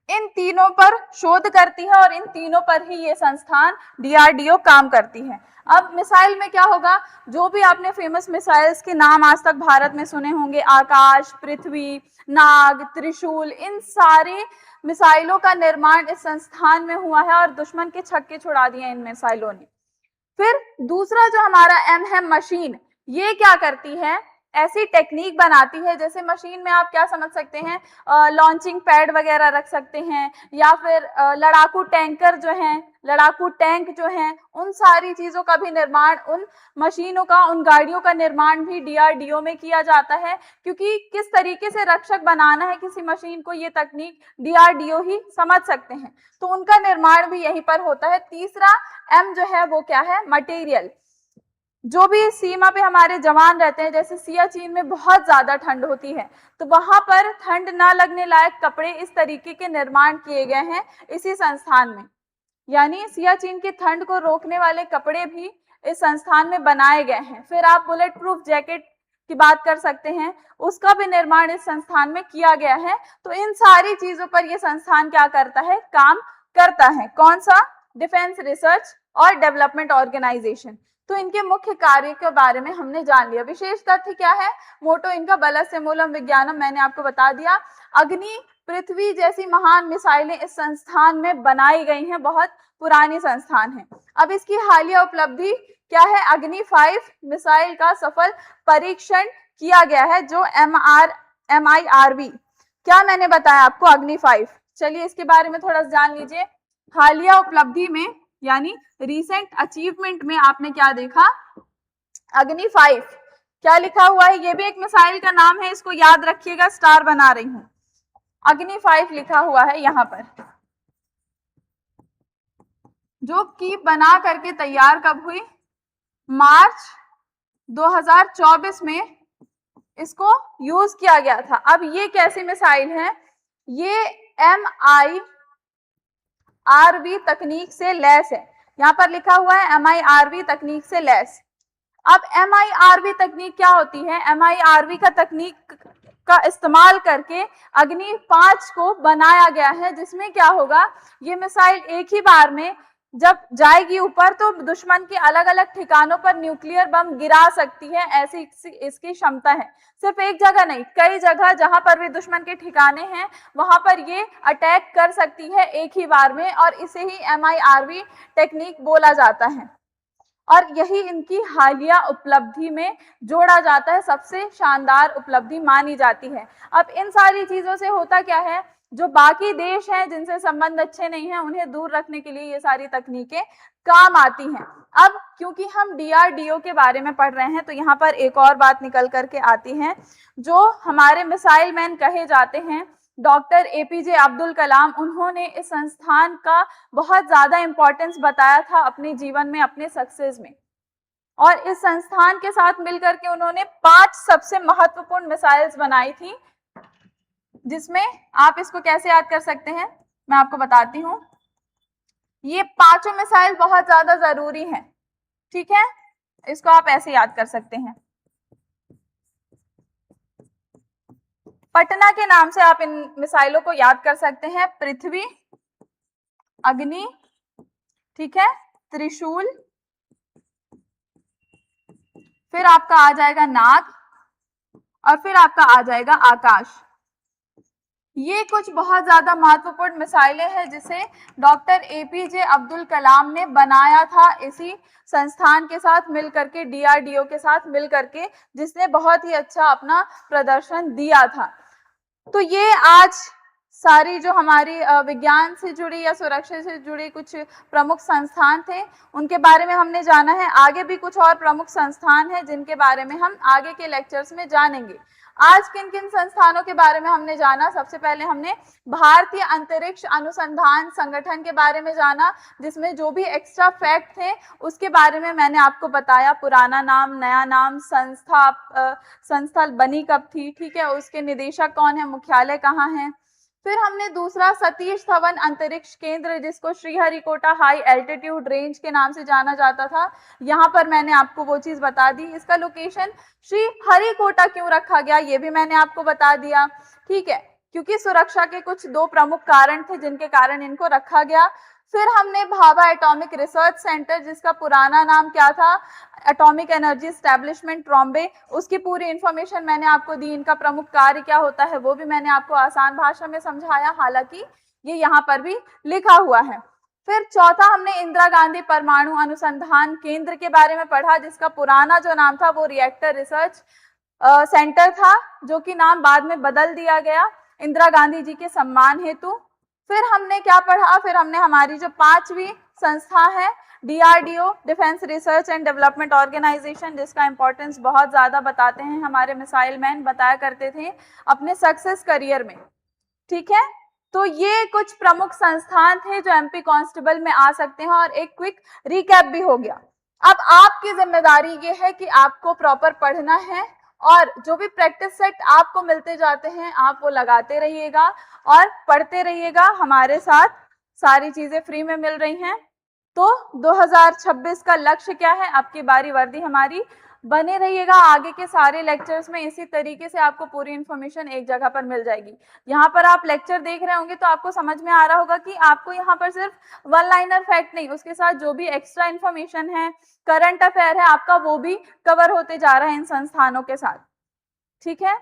इन तीनों पर शोध करती है और इन तीनों पर ही ये संस्थान DRDO काम करती है। अब मिसाइल में क्या होगा, जो भी आपने फेमस मिसाइल्स के नाम आज तक भारत में सुने होंगे, आकाश, पृथ्वी, नाग, त्रिशूल, इन सारे मिसाइलों का निर्माण इस संस्थान में हुआ है और दुश्मन के छक्के छुड़ा दिए इन मिसाइलों ने। फिर दूसरा जो हमारा M है मशीन, ये क्या करती है, ऐसी टेक्निक बनाती है, जैसे मशीन में आप क्या समझ सकते हैं, लॉन्चिंग पैड वगैरह रख सकते हैं, या फिर लड़ाकू टैंकर जो हैं, लड़ाकू टैंक जो हैं, उन सारी चीजों का भी निर्माण, उन मशीनों का, उन गाड़ियों का निर्माण भी DRDO में किया जाता है, क्योंकि किस तरीके से रक्षक बनाना है किसी मशीन को, ये तकनीक DRDO ही समझ सकते हैं, तो उनका निर्माण भी यहीं पर होता है। तीसरा M जो है वो क्या है, मटेरियल। जो भी सीमा पे हमारे जवान रहते हैं, जैसे सियाचिन में बहुत ज्यादा ठंड होती है, तो वहां पर ठंड ना लगने लायक कपड़े इस तरीके के निर्माण किए गए हैं इसी संस्थान में, यानी सियाचिन की ठंड को रोकने वाले कपड़े भी इस संस्थान में बनाए गए हैं। फिर आप बुलेट प्रूफ जैकेट की बात कर सकते हैं, उसका भी निर्माण इस संस्थान में किया गया है। तो इन सारी चीजों पर यह संस्थान क्या करता है, काम करता है। कौन सा, डिफेंस रिसर्च और डेवलपमेंट ऑर्गेनाइजेशन। तो इनके मुख्य कार्य के बारे में हमने जान लिया। विशेष तथ्य क्या है, मोटो इनका बलस्य मूलम विज्ञानम, मैंने आपको बता दिया। अग्नि, पृथ्वी जैसी महान मिसाइलें इस संस्थान में बनाई गई हैं, बहुत पुरानी संस्थान है। अब इसकी हालिया उपलब्धि क्या है, अग्नि 5 मिसाइल का सफल परीक्षण किया गया है, जो MIRV, क्या मैंने बताया आपको, अग्नि 5। चलिए इसके बारे में थोड़ा जान लीजिए। हालिया उपलब्धि में यानी रिसेंट अचीवमेंट में आपने क्या देखा, अग्नि 5 क्या लिखा हुआ है, ये भी एक मिसाइल का नाम है, इसको याद रखिएगा, स्टार बना रही हूं, अग्नि 5 लिखा हुआ है यहां पर, जो कि बना करके तैयार कब हुई, मार्च 2024 में इसको यूज किया गया था। अब ये कैसी मिसाइल है, ये MIRV तकनीक से लैस है, यहां पर लिखा हुआ है MIRV तकनीक से लैस। अब MIRV तकनीक क्या होती है, MIRV का तकनीक का इस्तेमाल करके अग्नि 5 को बनाया गया है, जिसमें क्या होगा, ये मिसाइल एक ही बार में जब जाएगी ऊपर तो दुश्मन के अलग अलग ठिकानों पर न्यूक्लियर बम गिरा सकती है, ऐसी इसकी क्षमता है। सिर्फ एक जगह नहीं, कई जगह जहां पर भी दुश्मन के ठिकाने हैं वहां पर ये अटैक कर सकती है एक ही बार में, और इसे ही MIRV टेक्निक बोला जाता है। और यही इनकी हालिया उपलब्धि में जोड़ा जाता है, सबसे शानदार उपलब्धि मानी जाती है। अब इन सारी चीजों से होता क्या है, जो बाकी देश हैं जिनसे संबंध अच्छे नहीं हैं, उन्हें दूर रखने के लिए ये सारी तकनीकें काम आती हैं। अब क्योंकि हम DRDO के बारे में पढ़ रहे हैं, तो यहाँ पर एक और बात निकल करके आती है, जो हमारे मिसाइल मैन कहे जाते हैं डॉक्टर APJ अब्दुल कलाम, उन्होंने इस संस्थान का बहुत ज्यादा इंपॉर्टेंस बताया था अपने जीवन में, अपने सक्सेस में, और इस संस्थान के साथ मिलकर के उन्होंने 5 सबसे महत्वपूर्ण मिसाइल्स बनाई थी, जिसमें आप इसको कैसे याद कर सकते हैं मैं आपको बताती हूं। ये पांचों मिसाइल बहुत ज्यादा जरूरी हैं, ठीक है, इसको आप ऐसे याद कर सकते हैं। पटना के नाम से आप इन मिसाइलों को याद कर सकते हैं, पृथ्वी, अग्नि, ठीक है, त्रिशूल, फिर आपका आ जाएगा नाग, और फिर आपका आ जाएगा आकाश। ये कुछ बहुत ज्यादा महत्वपूर्ण मिसाइलें हैं जिसे डॉक्टर एपीजे अब्दुल कलाम ने बनाया था इसी संस्थान के साथ मिल करके, डीआरडीओ के साथ मिल करके, जिसने बहुत ही अच्छा अपना प्रदर्शन दिया था। तो ये आज सारी जो हमारी विज्ञान से जुड़ी या सुरक्षा से जुड़ी कुछ प्रमुख संस्थान थे, उनके बारे में हमने जाना है। आगे भी कुछ और प्रमुख संस्थान हैं जिनके बारे में हम आगे के लेक्चर्स में जानेंगे। आज किन किन संस्थानों के बारे में हमने जाना? सबसे पहले हमने भारतीय अंतरिक्ष अनुसंधान संगठन के बारे में जाना, जिसमें जो भी एक्स्ट्रा फैक्ट थे उसके बारे में मैंने आपको बताया, पुराना नाम, नया नाम, संस्था बनी कब थी, ठीक है, उसके निदेशक कौन है, मुख्यालय कहाँ है। फिर हमने दूसरा सतीश धवन अंतरिक्ष केंद्र, जिसको श्रीहरिकोटा हाई एल्टीट्यूड रेंज के नाम से जाना जाता था, यहाँ पर मैंने आपको वो चीज बता दी। इसका लोकेशन श्रीहरिकोटा क्यों रखा गया ये भी मैंने आपको बता दिया, ठीक है, क्योंकि सुरक्षा के कुछ दो प्रमुख कारण थे जिनके कारण इनको रखा गया। फिर हमने भाभा एटॉमिक रिसर्च सेंटर, जिसका पुराना नाम क्या था, एटॉमिक एनर्जी एस्टैब्लिशमेंट ट्रॉम्बे, उसकी पूरी इंफॉर्मेशन मैंने आपको दी। इनका प्रमुख कार्य क्या होता है वो भी मैंने आपको आसान भाषा में समझाया, हालांकि ये यहाँ पर भी लिखा हुआ है। फिर चौथा हमने इंदिरा गांधी परमाणु अनुसंधान केंद्र के बारे में पढ़ा, जिसका पुराना जो नाम था वो रिएक्टर रिसर्च सेंटर था, जो कि नाम बाद में बदल दिया गया इंदिरा गांधी जी के सम्मान हेतु। फिर हमने क्या पढ़ा? फिर हमने हमारी जो पांचवी संस्था है DRDO, defence research and development organisation, जिसका इंपॉर्टेंस बहुत ज्यादा बताते हैं हमारे मिसाइल मैन, बताया करते थे अपने सक्सेस करियर में, ठीक है। तो ये कुछ प्रमुख संस्थान थे जो एमपी कांस्टेबल में आ सकते हैं, और एक क्विक रिकैप भी हो गया। अब आपकी जिम्मेदारी ये है कि आपको प्रॉपर पढ़ना है, और जो भी प्रैक्टिस सेट आपको मिलते जाते हैं आप वो लगाते रहिएगा और पढ़ते रहिएगा। हमारे साथ सारी चीजें फ्री में मिल रही हैं। तो 2026 का लक्ष्य क्या है? आपकी बारी वर्दी हमारी। बने रहिएगा, आगे के सारे लेक्चर्स में इसी तरीके से आपको पूरी इंफॉर्मेशन एक जगह पर मिल जाएगी। यहाँ पर आप लेक्चर देख रहे होंगे तो आपको समझ में आ रहा होगा कि आपको यहाँ पर सिर्फ वन लाइनर फैक्ट नहीं, उसके साथ जो भी एक्स्ट्रा इंफॉर्मेशन है, करंट अफेयर है आपका, वो भी कवर होते जा रहा है इन संस्थानों के साथ, ठीक है।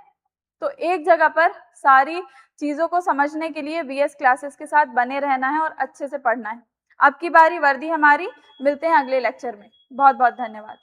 तो एक जगह पर सारी चीजों को समझने के लिए वीएस क्लासेस के साथ बने रहना है और अच्छे से पढ़ना है। आपकी बारी वर्दी हमारी। मिलते हैं अगले लेक्चर में। बहुत बहुत धन्यवाद।